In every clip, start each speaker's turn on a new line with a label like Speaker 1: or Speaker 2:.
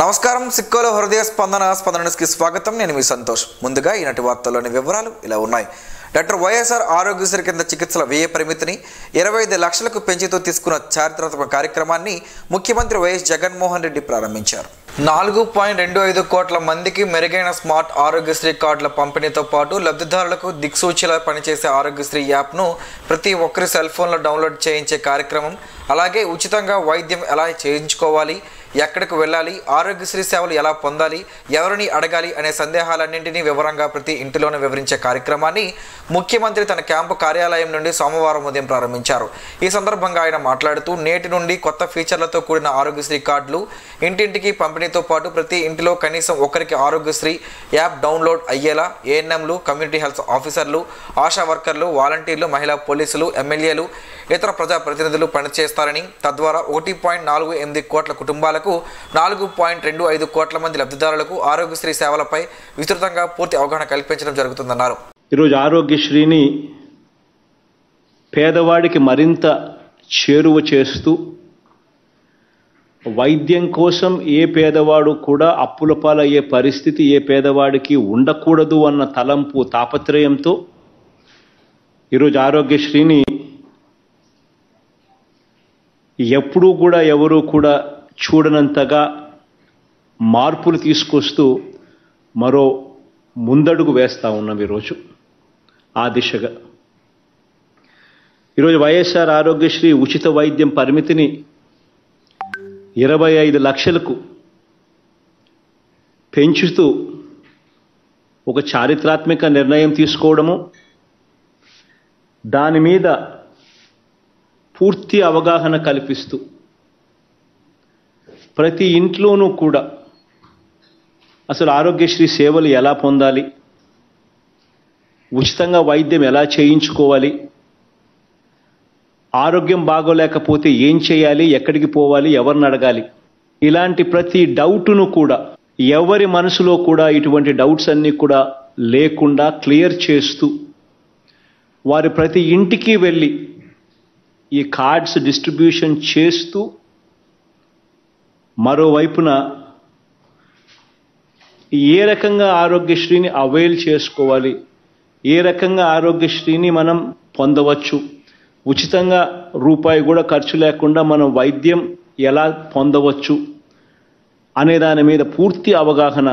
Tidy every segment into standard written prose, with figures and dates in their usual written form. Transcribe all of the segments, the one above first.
Speaker 1: నమస్కారం సిక్కోలో హృదయ స్పందనకి స్వాగతం. నేను మీ సంతోష్. ముందుగా ఈనాటి వార్తల్లోని వివరాలు ఇలా ఉన్నాయి. డాక్టర్ వైఎస్ఆర్ ఆరోగ్యశ్రీ కింద చికిత్సల వ్యయ పరిమితిని 25 లక్షలకు పెంచుతూ తీసుకున్న చారిత్రాత్మక కార్యక్రమాన్ని ముఖ్యమంత్రి వైఎస్ జగన్మోహన్ రెడ్డి ప్రారంభించారు. 4.25 కోట్ల మందికి మెరుగైన స్మార్ట్ ఆరోగ్యశ్రీ కార్డుల పంపిణీతో పాటు లబ్ధిదారులకు దిక్సూచిలా పనిచేసే ఆరోగ్యశ్రీ యాప్ను ప్రతి ఒక్కరి సెల్ ఫోన్లో డౌన్లోడ్ చేయించే కార్యక్రమం, అలాగే ఉచితంగా వైద్యం ఎలా చేయించుకోవాలి, ఎక్కడికి వెళ్ళాలి, ఆరోగ్యశ్రీ సేవలు ఎలా పొందాలి, ఎవరిని అడగాలి అనే సందేహాలన్నింటినీ వివరంగా ప్రతి ఇంటిలోనే వివరించే కార్యక్రమాన్ని ముఖ్యమంత్రి తన క్యాంపు కార్యాలయం నుండి సోమవారం ఉదయం ప్రారంభించారు. ఈ సందర్భంగా ఆయన మాట్లాడుతూ నేటి నుండి కొత్త ఫీచర్లతో కూడిన ఆరోగ్యశ్రీ కార్డులు ఇంటింటికి పంపిణీతో పాటు ప్రతి ఇంటిలో కనీసం ఒకరికి ఆరోగ్యశ్రీ యాప్ డౌన్లోడ్ అయ్యేలా ఏఎన్ఎంలు, కమ్యూనిటీ హెల్త్ ఆఫీసర్లు, ఆశా వర్కర్లు, వాలంటీర్లు, మహిళా పోలీసులు, ఎమ్మెల్యేలు, ఇతర ప్రజాప్రతినిధులు పనిచేస్తారని, తద్వారా 1.48 కోట్ల కుటుంబాలకు 4.25 కోట్ల మంది లబ్ధిదారులకు ఆరోగ్యశ్రీ సేవలపై విస్తృతంగా పూర్తి అవగాహన కల్పించడం జరుగుతుందన్నారు.
Speaker 2: ఈరోజు ఆరోగ్యశ్రీని పేదవాడికి మరింత చేరువ చేస్తూ వైద్యం కోసం ఏ పేదవాడు కూడా అప్పుల పాలయ్యే పరిస్థితి ఏ పేదవాడికి ఉండకూడదు అన్న తలంపు తాపత్రయంతో ఈరోజు ఆరోగ్యశ్రీని ఎప్పుడూ కూడా ఎవరూ కూడా చూడనంతగా మార్పులు తీసుకొస్తూ మరో ముందడుగు వేస్తూ ఉన్నాం ఈరోజు ఆ దిశగా. ఈరోజు వైఎస్ఆర్ ఆరోగ్యశ్రీ ఉచిత వైద్యం పరిమితిని 25 లక్షలకు పెంచుతూ ఒక చారిత్రాత్మక నిర్ణయం తీసుకోవడము, దాని మీద పూర్తి అవగాహన కల్పిస్తూ ప్రతి ఇంట్లోనూ కూడా అసలు ఆరోగ్యశ్రీ సేవలు ఎలా పొందాలి, ఉచితంగా వైద్యం ఎలా చేయించుకోవాలి, ఆరోగ్యం బాగోలేకపోతే ఏం చేయాలి, ఎక్కడికి పోవాలి, ఎవరిని అడగాలి, ఇలాంటి ప్రతి డౌటును కూడా ఎవరి మనసులో కూడా ఇటువంటి డౌట్స్ అన్నీ కూడా లేకుండా క్లియర్ చేస్తూ వారి ప్రతి ఇంటికి వెళ్ళి ఈ కార్డ్స్ డిస్ట్రిబ్యూషన్ చేస్తూ మరోవైపున ఏ రకంగా ఆరోగ్యశ్రీని అవైల్ చేసుకోవాలి, ఏ రకంగా ఆరోగ్యశ్రీని మనం పొందవచ్చు, ఉచితంగా రూపాయి కూడా ఖర్చు లేకుండా మనం వైద్యం ఎలా పొందవచ్చు అనే దాని మీద పూర్తి అవగాహన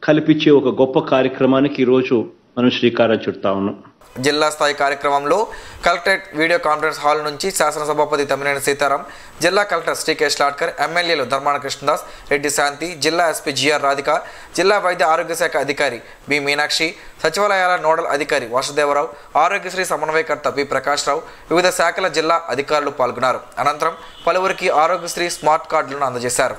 Speaker 2: కల్పించే ఒక గొప్ప కార్యక్రమానికి ఈరోజు మనం శ్రీకారం చుడతా ఉన్నాం.
Speaker 1: జిల్లా స్థాయి కార్యక్రమంలో కలెక్టరేట్ వీడియో కాన్ఫరెన్స్ హాల్ నుంచి శాసనసభాపతి తమ్మినేని సీతారాం, జిల్లా కలెక్టర్ శ్రీకేష్ లాడ్కర్, ఎమ్మెల్యేలు ధర్మాన కృష్ణదాస్, రెడ్డి శాంతి, జిల్లా ఎస్పీ జిఆర్ రాధిక, జిల్లా వైద్య ఆరోగ్య శాఖ అధికారి బి మీనాక్షి, సచివాలయాల నోడల్ అధికారి వాసుదేవరావు, ఆరోగ్యశ్రీ సమన్వయకర్త పి ప్రకాష్ రావు, వివిధ శాఖల జిల్లా అధికారులు పాల్గొన్నారు. అనంతరం పలువురికి ఆరోగ్యశ్రీ స్మార్ట్ కార్డులను అందజేశారు.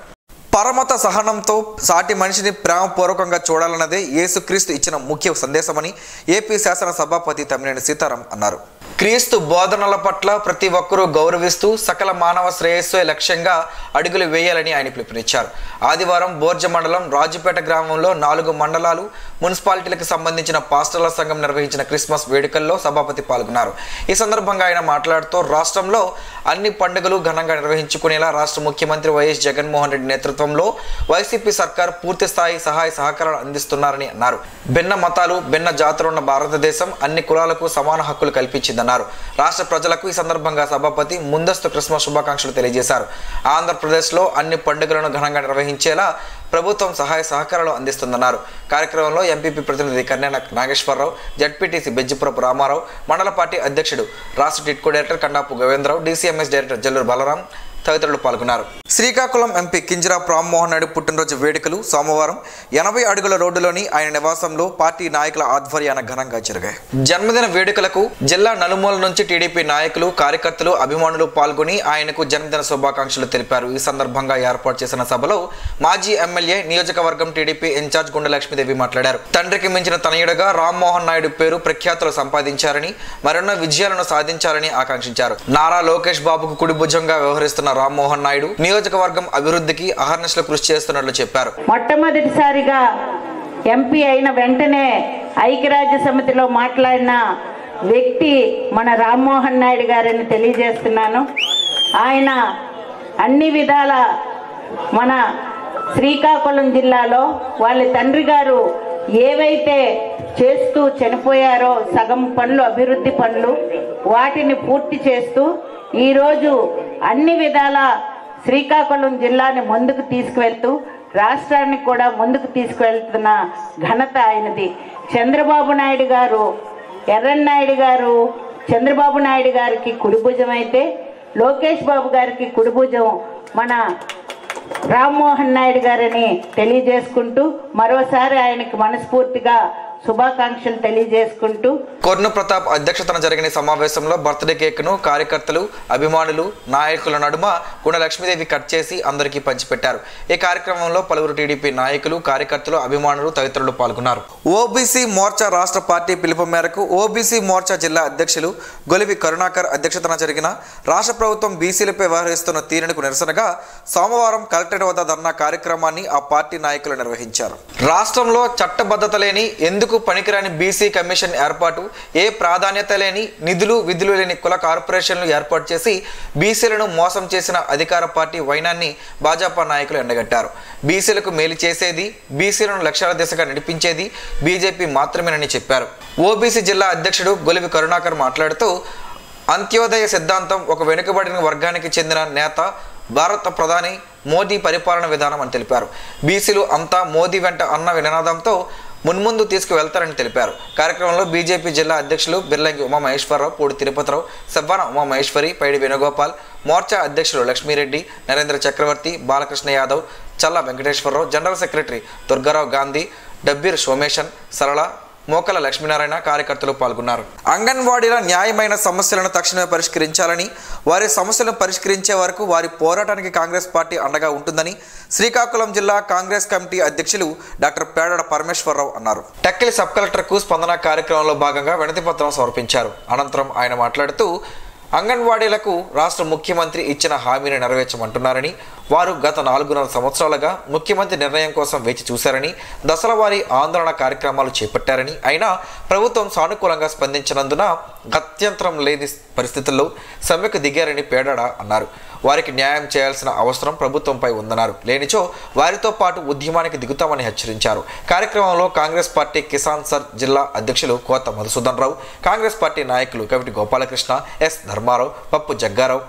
Speaker 1: పరమత సహనంతో సాటి మనిషిని ప్రేమపూర్వకంగా చూడాలన్నదే యేసుక్రీస్తు ఇచ్చిన ముఖ్య సందేశమని ఏపీ శాసన సభాపతి తమ్మినేని సీతారాం అన్నారు. క్రీస్తు బోధనల పట్ల ప్రతి ఒక్కరూ గౌరవిస్తూ సకల మానవ శ్రేయస్సే లక్ష్యంగా అడుగులు వేయాలని ఆయన పిలుపునిచ్చారు. ఆదివారం బోర్జ మండలం రాజుపేట గ్రామంలో 4 మండలాలు మున్సిపాలిటీలకు సంబంధించిన పాస్టర్ల సంఘం నిర్వహించిన క్రిస్మస్ వేడుకల్లో సభాపతి పాల్గొన్నారు. ఈ సందర్భంగా ఆయన మాట్లాడుతూ రాష్ట్రంలో అన్ని పండుగలు ఘనంగా నిర్వహించుకునేలా రాష్ట్ర ముఖ్యమంత్రి వైఎస్ జగన్మోహన్ రెడ్డి నేతృత్వంలో వైసీపీ సర్కార్ పూర్తి స్థాయి సహాయ సహకారాలు అందిస్తున్నారని అన్నారు. భిన్న మతాలు, భిన్న జాతులున్న భారతదేశం అన్ని కులాలకు సమాన హక్కులు కల్పించిందన్నారు. రాష్ట్ర ప్రజలకు ఈ సందర్భంగా సభాపతి ముందస్తు క్రిస్మస్ శుభాకాంక్షలు తెలియజేశారు. ఆంధ్రప్రదేశ్లో అన్ని పండుగలను ఘనంగా నిర్వహించేలా ప్రభుత్వం సహాయ సహకారాలు అందిస్తుందన్నారు. కార్యక్రమంలో ఎంపీపీ ప్రతినిధి కన్యాన నాగేశ్వరరావు, జడ్పీటీసీ బెజ్జిపురపు రామారావు, మండల పార్టీ అధ్యక్షుడు రాష్ట్ర Titco director Kandapu Govindarao, DCMS director Jalluru Balaram తదితరులు పాల్గొన్నారు. శ్రీకాకుళం ఎంపీ కింజరాపు రామ్మోహన్ నాయుడు పుట్టినరోజు వేడుకలు సోమవారం 80 అడుగుల రోడ్డులోని ఆయన నివాసంలో పార్టీ నాయకుల ఆధ్వర్యాన ఘనంగా జరిగాయి. జన్మదిన వేడుకలకు జిల్లా నలుమూల నుంచి టీడీపీ నాయకులు, కార్యకర్తలు, అభిమానులు పాల్గొని ఆయనకు జన్మదిన శుభాకాంక్షలు తెలిపారు. ఈ సందర్భంగా ఏర్పాటు చేసిన సభలో మాజీ ఎమ్మెల్యే, నియోజకవర్గం టీడీపీ ఇన్ఛార్జ్ గుండె లక్ష్మీదేవి మాట్లాడారు. తండ్రికి మించిన తనయుడుగా రామ్మోహన్ నాయుడు పేరు ప్రఖ్యాతులు సంపాదించారని, మరెన్నో విజయాలను సాధించాలని ఆకాంక్షించారు. నారా లోకేష్ బాబుకు కుడి భుజంగా వ్యవహరిస్తున్న రామ్మోహన్ నాయుడు నియోజకవర్గం అభివృద్ధికి అహర్నిశలు కృషి చేస్తున్నట్లు చెప్పారు.
Speaker 3: మొట్టమొదటిసారిగా ఎంపీ అయిన వెంటనే ఐక్యరాజ్య సమితిలో మాట్లాడిన వ్యక్తి మన రామ్మోహన్ నాయుడు గారని తెలియజేస్తున్నాను. ఆయన అన్ని విధాల మన శ్రీకాకుళం జిల్లాలో వాళ్ళ తండ్రి గారు ఏవైతే చేస్తూ చనిపోయారో సగం పనులు, అభివృద్ధి పనులు, వాటిని పూర్తి చేస్తూ ఈరోజు అన్ని విధాల శ్రీకాకుళం జిల్లాని ముందుకు తీసుకువెళ్తూ రాష్ట్రాన్ని కూడా ముందుకు తీసుకువెళ్తున్న ఘనత ఆయనది. చంద్రబాబు నాయుడు గారు, ఎర్రన్నాయుడు గారు చంద్రబాబు నాయుడు గారికి కుడిభుజం అయితే, లోకేష్ బాబు గారికి కుడిభుజం మన రామ్మోహన్ నాయుడు గారిని తెలియజేసుకుంటూ మరోసారి ఆయనకి మనస్ఫూర్తిగా శుభాకాంక్షలు తెలియజేసుకుంటూ
Speaker 1: కొర్ను ప్రతాప్ అధ్యక్షతన జరిగిన సమావేశంలో బర్త్డే కేక్ను కార్యకర్తలు, అభిమానులు, నాయకుల నడుమ గుణ లక్ష్మీదేవి కట్ చేసి అందరికీ పంచిపెట్టారు. ఈ కార్యక్రమంలో పలువురు టీడీపీ నాయకులు, కార్యకర్తలు, అభిమానులు తదితరులు పాల్గొన్నారు. ఓబీసీ మోర్చా రాష్ట్ర పార్టీ పిలుపు మేరకు ఓబీసీ మోర్చా జిల్లా అధ్యక్షులు గొలివి కరుణాకర్ అధ్యక్షతన జరిగిన రాష్ట్ర ప్రభుత్వం బీసీలపై వ్యవహరిస్తున్న తీరుకు నిరసనగా సోమవారం కలెక్టరేట్ వద్ద ధర్నా కార్యక్రమాన్ని ఆ పార్టీ నాయకులు నిర్వహించారు. రాష్ట్రంలో చట్టబద్ధత లేని, ఎందుకు పనికిరాని బీసీ కమిషన్ ఏర్పాటు, ఏ ప్రాధాన్యత లేని, నిధులు విధులు లేని కుల కార్పొరేషన్లు ఏర్పాటు చేసి బీసీలను మోసం చేసిన అధికార పార్టీ వైనాన్ని భాజపా నాయకులు ఎండగట్టారు. బీసీలకు మేలు చేసేది, బీసీలను లక్ష్యాల దిశగా నడిపించేది బీజేపీ మాత్రమేనని చెప్పారు. ఓబీసీ జిల్లా అధ్యక్షుడు గొలివి కరుణాకర్ మాట్లాడుతూ అంత్యోదయ సిద్ధాంతం ఒక వెనుకబడిన వర్గానికి చెందిన నేత భారత ప్రధాని మోదీ పరిపాలన విధానం అని తెలిపారు. బీసీలు అంతా మోదీ వెంట అన్న నినాదంతో మున్ముందు తీసుకువెళ్తారని తెలిపారు. కార్యక్రమంలో బీజేపీ జిల్లా అధ్యక్షులు బిర్లంగి ఉమామహేశ్వరరావు, పూడి తిరుపతిరావు, సవ్వాన ఉమామహేశ్వరి, పైడి వేణుగోపాల్, మోర్చా అధ్యక్షులు లక్ష్మీరెడ్డి, నరేంద్ర చక్రవర్తి, బాలకృష్ణ యాదవ్, చల్లా వెంకటేశ్వరరావు, జనరల్ సెక్రటరీ దుర్గారావు గాంధీ, డబ్బీర్ సోమేశన్, సరళ, మోకల లక్ష్మీనారాయణ కార్యకర్తలు పాల్గొన్నారు. అంగన్వాడీల న్యాయమైన సమస్యలను తక్షణమే పరిష్కరించాలని, వారి సమస్యలను పరిష్కరించే వరకు వారి పోరాటానికి కాంగ్రెస్ పార్టీ అండగా ఉంటుందని శ్రీకాకుళం జిల్లా కాంగ్రెస్ కమిటీ అధ్యక్షులు డాక్టర్ పేడాడ పరమేశ్వరరావు అన్నారు. టెక్కలి సబ్ కలెక్టర్కు స్పందన కార్యక్రమంలో భాగంగా వినతిపత్రం సమర్పించారు. అనంతరం ఆయన మాట్లాడుతూ అంగన్వాడీలకు రాష్ట్ర ముఖ్యమంత్రి ఇచ్చిన హామీని నెరవేర్చమంటున్నారని, వారు గత 4.5 సంవత్సరాలుగా ముఖ్యమంత్రి నిర్ణయం కోసం వేచి చూశారని, దశల వారీ ఆందోళన కార్యక్రమాలు చేపట్టారని, అయినా ప్రభుత్వం సానుకూలంగా స్పందించినందున గత్యంతరం లేని పరిస్థితుల్లో సమ్మెకు దిగారని పేడాడ అన్నారు. వారికి న్యాయం చేయాల్సిన అవసరం ప్రభుత్వంపై ఉందన్నారు. లేనిచో వారితో పాటు ఉద్యమానికి దిగుతామని హెచ్చరించారు. కార్యక్రమంలో కాంగ్రెస్ పార్టీ కిసాన్ సర్ జిల్లా అధ్యక్షులు కోత మధుసూదన్ రావు, కాంగ్రెస్ పార్టీ నాయకులు కవిటి గోపాలకృష్ణ, ఎస్ ధర్మారావు, పప్పు జగ్గారావు,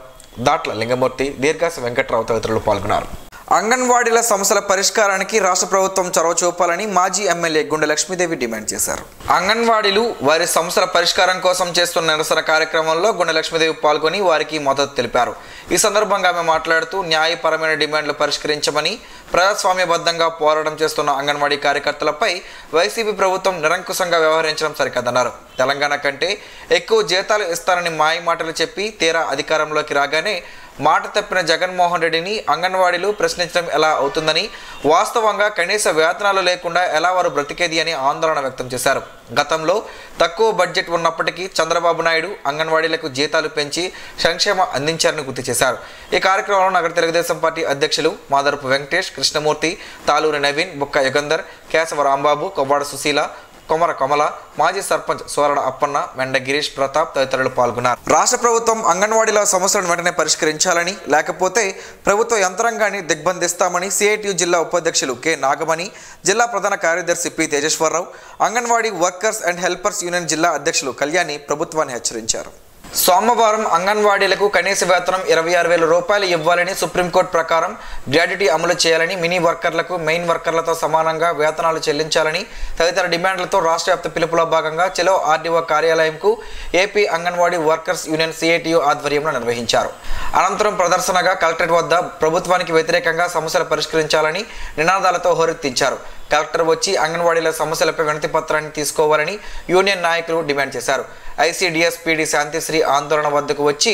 Speaker 1: దాట్ల లింగమూర్తి, దీర్ఘాసి వెంకట్రావు తదితరులు పాల్గొన్నారు. అంగన్వాడీల సమస్యల పరిష్కారానికి రాష్ట్ర ప్రభుత్వం చొరవ చూపాలని మాజీ ఎమ్మెల్యే గుండ లక్ష్మీదేవి డిమాండ్ చేశారు. అంగన్వాడీలు వారి సమస్యల పరిష్కారం కోసం చేస్తున్న నిరసన కార్యక్రమంలో గుండ లక్ష్మీదేవి పాల్గొని వారికి మద్దతు తెలిపారు. ఈ సందర్భంగా ఆమె మాట్లాడుతూ న్యాయపరమైన డిమాండ్లు పరిష్కరించమని, ప్రజాస్వామ్యబద్ధంగా పోరాటం చేస్తున్న అంగన్వాడీ కార్యకర్తలపై వైసీపీ ప్రభుత్వం నిరంకుశంగా వ్యవహరించడం సరికాదన్నారు. తెలంగాణ కంటే ఎక్కువ జీతాలు ఇస్తారని మాయ మాటలు చెప్పి తీరా అధికారంలోకి రాగానే మాట తప్పిన జగన్మోహన్ రెడ్డిని అంగన్వాడీలు ప్రశ్నించడం ఎలా అవుతుందని, వాస్తవంగా కనీస వేతనాలు లేకుండా ఎలా వారు బ్రతికేది అని ఆందోళన వ్యక్తం చేశారు. గతంలో తక్కువ బడ్జెట్ ఉన్నప్పటికీ చంద్రబాబు నాయుడు అంగన్వాడీలకు జీతాలు పెంచి సంక్షేమం అందించారని గుర్తు చేశారు. ఈ కార్యక్రమంలో నగర తెలుగుదేశం పార్టీ అధ్యక్షులు మాదరపు వెంకటేష్, కృష్ణమూర్తి, తాలూరి నవీన్, బుక్క యుగంధర్, కేశవ రాంబాబు, కొవ్వాడ సుశీల, కొమర కమల, మాజీ సర్పంచ్ సోరడ అప్పన్న, మెండ గిరీష్ ప్రతాప్ తదితరులు పాల్గొన్నారు. రాష్ట్ర ప్రభుత్వం అంగన్వాడీల సమస్యలను వెంటనే పరిష్కరించాలని, లేకపోతే ప్రభుత్వ యంత్రాంగాన్ని దిగ్బంధిస్తామని సిఐటియు జిల్లా ఉపాధ్యక్షులు కె నాగమణి, జిల్లా ప్రధాన కార్యదర్శి P Tejeswara Rao, anganwadi workers and helpers union జిల్లా అధ్యక్షులు కళ్యాణి ప్రభుత్వాన్ని హెచ్చరించారు. సోమవారం అంగన్వాడీలకు కనీస వేతనం 26,000 రూపాయలు ఇవ్వాలని, సుప్రీంకోర్టు ప్రకారం గ్రాడ్యుటీ అమలు చేయాలని, మినీ వర్కర్లకు మెయిన్ వర్కర్లతో సమానంగా వేతనాలు చెల్లించాలని తదితర డిమాండ్లతో రాష్ట్ర వ్యాప్త పిలుపులో భాగంగా చెలో ఆర్డీఓ కార్యాలయంకు AP anganwadi workers union CITU ఆధ్వర్యంలో నిర్వహించారు. అనంతరం ప్రదర్శనగా కలెక్టరేట్ వద్ద ప్రభుత్వానికి వ్యతిరేకంగా సమస్యలు పరిష్కరించాలని నినాదాలతో హోరెత్తించారు. కలెక్టర్ వచ్చి అంగన్వాడీల సమస్యలపై వినతి పత్రాన్ని తీసుకోవాలని యూనియన్ నాయకులు డిమాండ్ చేశారు. ఐసీడీఎస్ పీడీ శాంతిశ్రీ ఆందోళన వద్దకు వచ్చి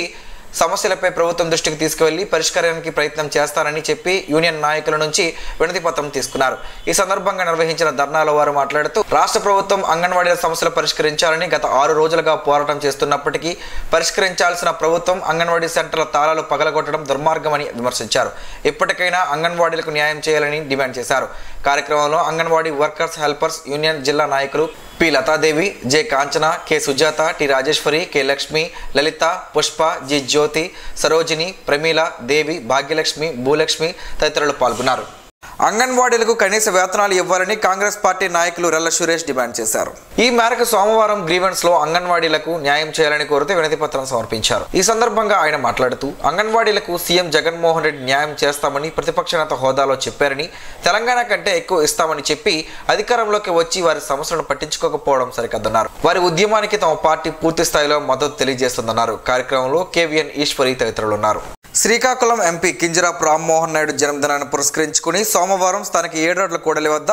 Speaker 1: సమస్యలపై ప్రభుత్వం దృష్టికి తీసుకువెళ్లి పరిష్కారానికి ప్రయత్నం చేస్తారని చెప్పి యూనియన్ నాయకుల నుంచి వినతి పత్రం తీసుకున్నారు. ఈ సందర్భంగా నిర్వహించిన ధర్నాలో వారు మాట్లాడుతూ రాష్ట్ర ప్రభుత్వం అంగన్వాడీల సమస్యలు పరిష్కరించాలని గత 6 రోజులుగా పోరాటం చేస్తున్నప్పటికీ పరిష్కరించాల్సిన ప్రభుత్వం అంగన్వాడీ సెంటర్ల తాళాలు పగలగొట్టడం దుర్మార్గమని విమర్శించారు. ఇప్పటికైనా అంగన్వాడీలకు న్యాయం చేయాలని డిమాండ్ చేశారు. కార్యక్రమంలో అంగన్వాడీ వర్కర్స్ హెల్పర్స్ యూనియన్ జిల్లా నాయకులు P Lathadevi, J Kanchana, K Sujatha, T Rajeswari, K Lakshmi, Lalitha, Pushpa, G Jyothi, Sarojini, Pramila, Devi, Bhagyalakshmi, Bhulakshmi తదితరులు పాల్గొన్నారు. అంగన్వాడీలకు కనీస వేతనాలు ఇవ్వాలని కాంగ్రెస్ పార్టీ నాయకులు రెల్ల సురేష్ డిమాండ్ చేశారు. ఈ మేరకు సోమవారం గ్రీవెన్స్ లో అంగన్వాడీలకు న్యాయం చేయాలని కోరుతూ వినతి పత్రం సమర్పించారు. ఈ సందర్భంగా ఆయన మాట్లాడుతూ అంగన్వాడీలకు సీఎం జగన్మోహన్ రెడ్డి న్యాయం చేస్తామని ప్రతిపక్ష నేత హోదాలో చెప్పారని, తెలంగాణ కంటే ఎక్కువ ఇస్తామని చెప్పి అధికారంలోకి వచ్చి వారి సమస్యలను పట్టించుకోకపోవడం సరికద్దన్నారు. వారి ఉద్యమానికి తమ పార్టీ పూర్తి స్థాయిలో మద్దతు తెలియజేస్తుందన్నారు. కార్యక్రమంలో కేవీఎన్ ఈశ్వరి తదితరులు ఉన్నారు. శ్రీకాకుళం ఎంపీ కింజరాపు రామ్మోహన్ నాయుడు జన్మదినాన్ని పురస్కరించుకుని సోమవారం స్థానిక ఏడాట్ల కూడలి వద్ద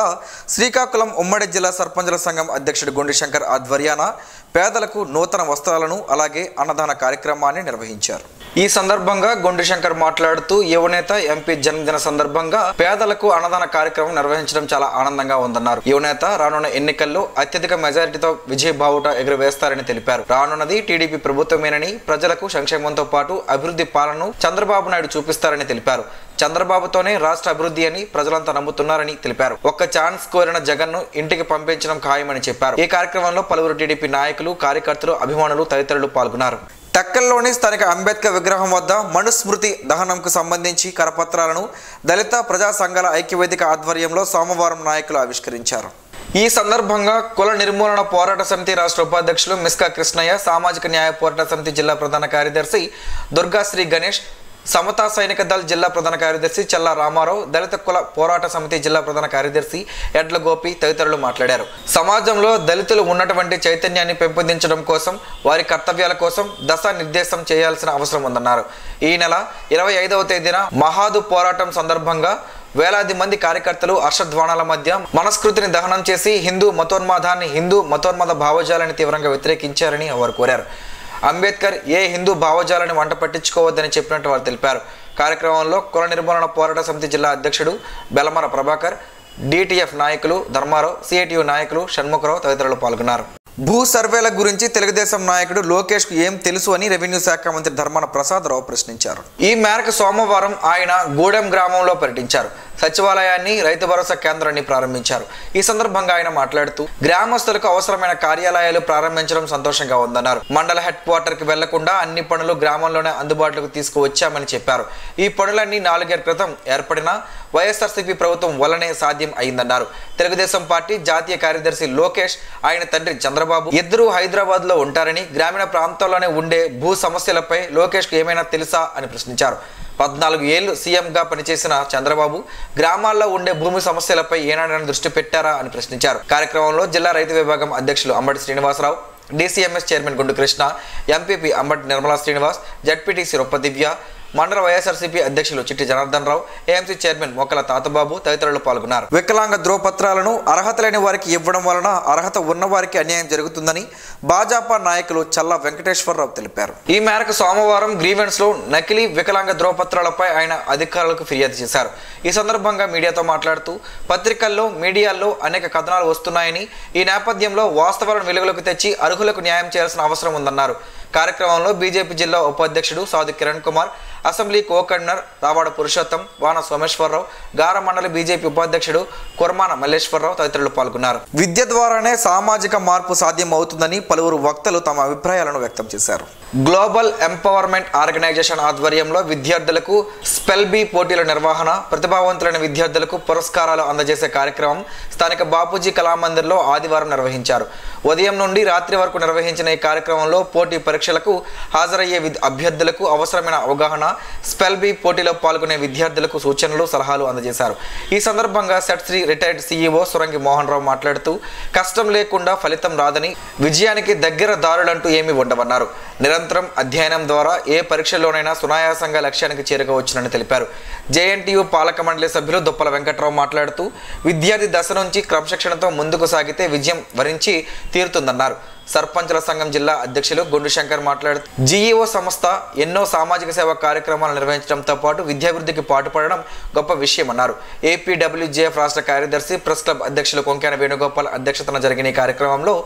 Speaker 1: శ్రీకాకుళం ఉమ్మడి జిల్లా సర్పంచుల సంఘం అధ్యక్షుడు గుండి శంకర్ ఆధ్వర్యాన పేదలకు నూతన వస్త్రాలను అలాగే అన్నదాన కార్యక్రమాన్ని నిర్వహించారు. ఈ సందర్భంగా గుండి శంకర్ మాట్లాడుతూ యువనేత ఎంపీ జన్మదిన సందర్భంగా పేదలకు అన్నదాన కార్యక్రమం నిర్వహించడం చాలా ఆనందంగా ఉందన్నారు. యువనేత రానున్న ఎన్నికల్లో అత్యధిక మెజారిటీతో విజయ బావుట ఎగురవేస్తారని తెలిపారు. రానున్నది టీడీపీ ప్రభుత్వమేనని, ప్రజలకు సంక్షేమంతో పాటు అభివృద్ధి పాలనను చంద్రబాబు నాయుడు చూపిస్తారని తెలిపారు. చంద్రబాబుతోనే రాష్ట్ర అభివృద్ధి అని ప్రజలంతా నమ్ముతున్నారని తెలిపారు. ఒక్క ఛాన్స్ కోరిన జగన్ ను ఇంటికి పంపించడం ఖాయమని చెప్పారు. ఈ కార్యక్రమంలో పలువురు టీడీపీ నాయకులు, కార్యకర్తలు, అభిమానులు తదితరులు పాల్గొన్నారు. టక్కల్లోని స్థానిక అంబేద్కర్ విగ్రహం వద్ద మనుస్మృతి దహనంకు సంబంధించి కరపత్రాలను దళిత ప్రజా సంఘాల ఐక్యవేదిక ఆధ్వర్యంలో సోమవారం నాయకులు ఆవిష్కరించారు. ఈ సందర్భంగా కుల నిర్మూలన పోరాట సమితి రాష్ట్ర ఉపాధ్యక్షులు మిస్కా కృష్ణయ్య, సామాజిక న్యాయ పోరాట సమితి జిల్లా ప్రధాన కార్యదర్శి దుర్గాశ్రీ గణేష్, సమతా సైనిక దళ్ జిల్లా ప్రధాన కార్యదర్శి చల్లా రామారావు, దళిత కుల పోరాట సమితి జిల్లా ప్రధాన కార్యదర్శి ఎడ్ల గోపి తదితరులు మాట్లాడారు. సమాజంలో దళితులు ఉన్నటువంటి చైతన్యాన్ని పెంపొందించడం కోసం, వారి కర్తవ్యాల కోసం దశానిర్దేశం చేయాల్సిన అవసరం ఉందన్నారు. ఈ నెల 25వ తేదీన మహాదు పోరాటం సందర్భంగా వేలాది మంది కార్యకర్తలు హర్షధ్వానాల మధ్య మనస్కృతిని దహనం చేసి హిందూ మతోన్మాదాన్ని, హిందూ మతోన్మాద భావజాలాన్ని తీవ్రంగా వ్యతిరేకించారని వారు కోరారు. అంబేద్కర్ ఏ హిందూ భావజాలాన్ని వంట పట్టించుకోవద్దని చెప్పినట్టు వారు తెలిపారు. కార్యక్రమంలో కుల నిర్మూలన పోరాట సమితి జిల్లా అధ్యక్షుడు బెలమర ప్రభాకర్, డిటిఎఫ్ నాయకులు ధర్మారావు, సిఐటియు నాయకులు షణ్ముఖరావు తదితరులు పాల్గొన్నారు. భూ సర్వేల గురించి తెలుగుదేశం నాయకుడు లోకేష్ కు ఏం తెలుసు అని రెవెన్యూ శాఖ మంత్రి ధర్మాన ప్రసాదరావు ప్రశ్నించారు. ఈ మేరకు సోమవారం ఆయన గూడెం గ్రామంలో పర్యటించారు. సచివాలయాన్ని, రైతు భరోసా కేంద్రాన్ని ప్రారంభించారు. ఈ సందర్భంగా ఆయన మాట్లాడుతూ గ్రామస్తులకు అవసరమైన కార్యాలయాలు ప్రారంభించడం సంతోషంగా ఉందన్నారు. మండల హెడ్ క్వార్టర్ కి వెళ్లకుండా అన్ని పనులు గ్రామంలోనే అందుబాటులోకి తీసుకువచ్చామని చెప్పారు. ఈ పనులన్నీ 4 ఏళ్ల క్రితం ఏర్పడిన వైఎస్ఆర్సీపీ ప్రభుత్వం వల్లనే సాధ్యం అయిందన్నారు. తెలుగుదేశం పార్టీ జాతీయ కార్యదర్శి లోకేష్, ఆయన తండ్రి చంద్రబాబు ఇద్దరూ హైదరాబాద్ లో ఉంటారని, గ్రామీణ ప్రాంతాల్లోనే ఉండే భూ సమస్యలపై లోకేష్ కు ఏమైనా తెలుసా అని ప్రశ్నించారు. 14 ఏళ్లు సీఎంగా పనిచేసిన చంద్రబాబు గ్రామాల్లో ఉండే భూమి సమస్యలపై ఏనాడైనా దృష్టి పెట్టారా అని ప్రశ్నించారు. కార్యక్రమంలో జిల్లా రైతు విభాగం అధ్యక్షులు అంబటి శ్రీనివాసరావు, డిసిఎంఎస్ చైర్మన్ గుండు కృష్ణ, ఎంపీపీ అంబటి నిర్మలా శ్రీనివాస్, జడ్పీటీసీ రొప్ప దివ్య, మండల వైఎస్ఆర్సీపీ అధ్యక్షులు చిట్టి జనార్దన్ రావు, ఏఎంసీ చైర్మన్ మొక్కల తాతబాబు తదితరులు పాల్గొన్నారు. వికలాంగ ధ్రువపత్రాలను అర్హత లేని వారికి ఇవ్వడం వలన అర్హత ఉన్న వారికి అన్యాయం జరుగుతుందని భాజపా నాయకులు చల్లా వెంకటేశ్వరరావు తెలిపారు. ఈ మేరకు సోమవారం గ్రీవెన్స్ లో నకిలీ వికలాంగ ధ్రువపత్రాలపై ఆయన అధికారులకు ఫిర్యాదు చేశారు. ఈ సందర్భంగా మీడియాతో మాట్లాడుతూ పత్రికల్లో, మీడియాల్లో అనేక కథనాలు వస్తున్నాయని, ఈ నేపథ్యంలో వాస్తవాలను వెలుగులోకి తెచ్చి అర్హులకు న్యాయం చేయాల్సిన అవసరం ఉందన్నారు. కార్యక్రమంలో బీజేపీ జిల్లా ఉపాధ్యక్షుడు సాధు Kiran Kumar, assembly co convener Ravada Purushottam, వాన సోమేశ్వరరావు, గార మండలి బీజేపీ ఉపాధ్యక్షుడు కుర్మాన మల్లేశ్వరరావు తదితరులు పాల్గొన్నారు. విద్య ద్వారానే సామాజిక మార్పు సాధ్యం అవుతుందని పలువురు వక్తలు తమ అభిప్రాయాలను వ్యక్తం చేశారు. గ్లోబల్ ఎంపవర్మెంట్ ఆర్గనైజేషన్ ఆధ్వర్యంలో విద్యార్థులకు స్పెల్ బీ పోటీల నిర్వహణ, ప్రతిభావంతులైన విద్యార్థులకు పురస్కారాలు అందజేసే కార్యక్రమం స్థానిక బాపూజీ కళామందిర్లో ఆదివారం నిర్వహించారు. ఉదయం నుండి రాత్రి వరకు నిర్వహించిన ఈ కార్యక్రమంలో పోటీ పరీక్షలకు హాజరయ్యే అభ్యర్థులకు అవసరమైన అవగాహన, స్పెల్ బీ పోటీలో పాల్గొనే విద్యార్థులకు సూచనలు, సలహాలు అందజేశారు. ఈ సందర్భంగా సెట్శ్రీ రిటైర్డ్ సీఈఓ సురంగి మోహన్ రావు మాట్లాడుతూ కష్టం లేకుండా ఫలితం రాదని, విజయానికి దగ్గర దారులంటూ ఏమీ ఉండవన్నారు. నిరంతరం అధ్యయనం ద్వారా ఏ పరీక్షలోనైనా సునాయాసంగా లక్ష్యానికి చేరుకోవచ్చునని తెలిపారు. జేఎన్టీయూ పాలక మండలి సభ్యులు దుప్పల వెంకట్రావు మాట్లాడుతూ విద్యార్థి దశ నుంచి క్రమశిక్షణతో ముందుకు సాగితే విజయం వరించి తీరుతుందన్నారు. సర్పంచుల సంఘం జిల్లా అధ్యక్షులు గుండు శంకర్ మాట్లాడుతూ జీఈఓ సంస్థ ఎన్నో సామాజిక సేవా కార్యక్రమాలు నిర్వహించడంతో పాటు విద్యాభివృద్ధికి పాటుపడడం గొప్ప విషయమన్నారు. ఏపీడబ్ల్యూజేఎఫ్ రాష్ట్ర కార్యదర్శి, ప్రెస్ క్లబ్ అధ్యక్షులు కొంకాన వేణుగోపాల్ అధ్యక్షతన జరిగిన ఈ కార్యక్రమంలో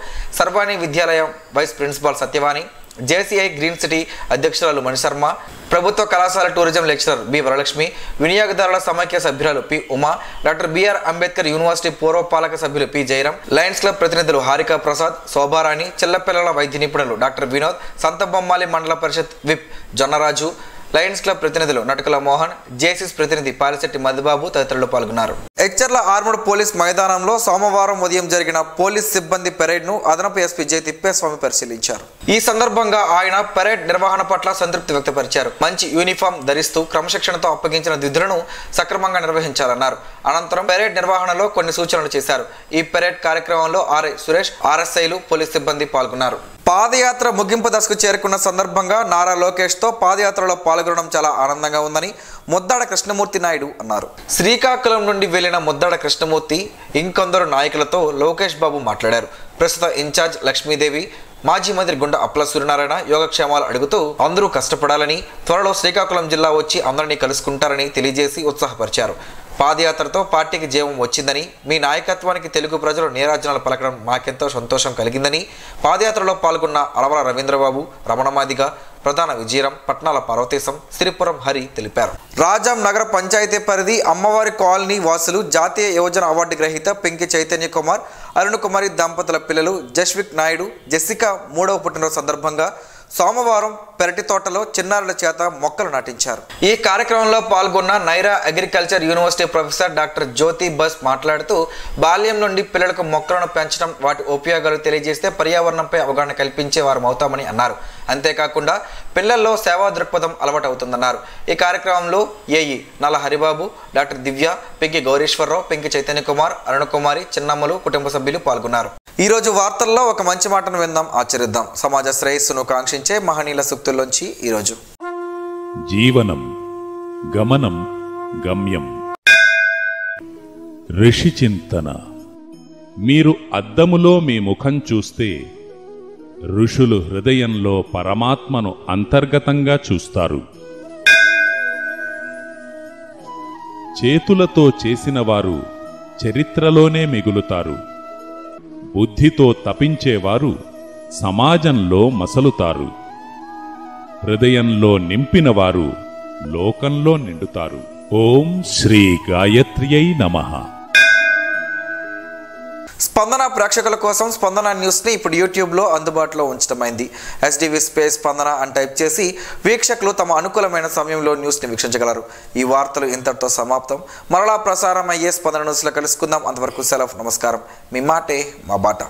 Speaker 1: Sarvani Vidyalayam vice principal Satyavani, JCI green city అధ్యక్షురాలు మణిశర్మ, ప్రభుత్వ కళాశాల టూరిజం లెక్చరర్ బి వరలక్ష్మి, వినియోగదారుల సమైక్య సభ్యురాలు P Uma, doctor BR Ambedkar university పూర్వపాలక సభ్యులు పి జయరాం, లయన్స్ క్లబ్ ప్రతినిధులు హారికా ప్రసాద్, శోభారాణి, చిల్లపిల్లల వైద్య నిపుణులు డాక్టర్ వినోద్, సంత బొమ్మాలి మండల పరిషత్ విప్ జొన్నరాజు, లయన్స్ క్లబ్ ప్రతినిధులు నటుకుల మోహన్, జేసీస్ ప్రతినిధి పాలిశెట్టి మధుబాబు తదితరులు పాల్గొన్నారు. ఎచ్చర్ల ఆర్మడ్ పోలీస్ మైదానంలో సోమవారం ఉదయం జరిగిన పోలీస్ సిబ్బంది పెరేడ్ ను అదనపు ఎస్పీ జె తిప్పేస్వామి పరిశీలించారు. ఈ సందర్భంగా ఆయన పెరేడ్ నిర్వహణ పట్ల సంతృప్తి వ్యక్తపరిచారు. మంచి యూనిఫామ్ ధరిస్తూ క్రమశిక్షణతో అప్పగించిన విధులను సక్రమంగా నిర్వహించాలన్నారు. అనంతరం పెరేడ్ నిర్వహణలో కొన్ని సూచనలు చేశారు. ఈ పెరేడ్ కార్యక్రమంలో ఆర్ఐ సురేష్, ఆర్ఎస్ఐలు, పోలీస్ సిబ్బంది పాల్గొన్నారు. పాదయాత్ర ముగింపు దశకు చేరుకున్న సందర్భంగా నారా లోకేష్ తో పాదయాత్రలో పాల్గొనడం చాలా ఆనందంగా ఉందని ముద్దాడ కృష్ణమూర్తి నాయుడు అన్నారు. శ్రీకాకుళం నుండి వెళ్లిన ముద్దాడ కృష్ణమూర్తి ఇంకొందరు నాయకులతో లోకేష్ బాబు మాట్లాడారు. ప్రస్తుత ఇన్ఛార్జ్ లక్ష్మీదేవి, మాజీ మంత్రి గుండా అప్పల సూర్యనారాయణ యోగక్షేమాలు అడుగుతూ అందరూ కష్టపడాలని, త్వరలో శ్రీకాకుళం జిల్లా వచ్చి అందరినీ కలుసుకుంటారని తెలియజేసి ఉత్సాహపరిచారు. పాదయాత్రతో పార్టీకి జీవం వచ్చిందని, మీ నాయకత్వానికి తెలుగు ప్రజలు నీరాజనాలు పలకడం మాకెంతో సంతోషం కలిగిందని పాదయాత్రలో పాల్గొన్న అలవల రవీంద్రబాబు, రమణమాదిగ, ప్రధాన విజయరం, పట్నాల పార్వతీశం, శ్రీపురం హరి తెలిపారు. రాజాం నగర పంచాయతీ పరిధి అమ్మవారి కాలనీ వాసులు జాతీయ యువజన అవార్డు గ్రహీత పెంకి చైతన్య కుమార్, అరుణ్ కుమారి దంపతుల పిల్లలు జస్విక్ నాయుడు, జెసికా 3వ పుట్టినరోజు సందర్భంగా సోమవారం పెరటి తోటలో చిన్నారుల చేత మొక్కలు నాటించారు. ఈ కార్యక్రమంలో పాల్గొన్న Naira agriculture university professor doctor Jyothi బస్ మాట్లాడుతూ బాల్యం నుండి పిల్లలకు మొక్కలను పెంచడం, వాటి ఉపయోగాలు తెలియజేస్తే పర్యావరణంపై అవగాహన కల్పించే వారం అవుతామని అన్నారు. అంతేకాకుండా పిల్లల్లో సేవా దృక్పథం అలవాటవుతుందన్నారు. ఈ కార్యక్రమంలో ఏఈ నల్ల హరిబాబు, డాక్టర్ దివ్య, పెంకి గౌరీశ్వరరావు, పెంకి చైతన్య కుమార్, అరుణ కుమారి, చిన్నమ్మలు, కుటుంబ సభ్యులు పాల్గొన్నారు. ఈ రోజు వార్తల్లో ఒక మంచి మాటను విందాం, ఆచరిద్దాం. సమాజ శ్రేయస్సును కాంక్షించే మహనీయుల సూక్తుల్లోంచి ఈరోజు.
Speaker 4: జీవనం గమనం గమ్యం. ఋషి చింతన. మీరు అద్దములో మీ ముఖం చూస్తే ఋషులు హృదయంలో పరమాత్మను అంతర్గతంగా చూస్తారు. చేతులతో చేసిన వారు చరిత్రలోనే మిగులుతారు. బుద్ధితో తపించేవారు సమాజంలో మసలుతారు. హృదయంలో నింపినవారు లోకంలో నిండుతారు. ఓం శ్రీ గాయత్ర్యై నమః.
Speaker 1: స్పందన ప్రేక్షకుల కోసం స్పందన న్యూస్ని ఇప్పుడు యూట్యూబ్లో అందుబాటులో ఉంచడమైంది. SDV స్పేస్ స్పందన అని టైప్ చేసి వీక్షకులు తమ అనుకూలమైన సమయంలో న్యూస్ని వీక్షించగలరు. ఈ వార్తలు ఇంతటితో సమాప్తం. మరలా ప్రసారం అయ్యే స్పందన న్యూస్లో కలుసుకుందాం. అంతవరకు సెలవు. నమస్కారం. మీ మాటే మా బాట.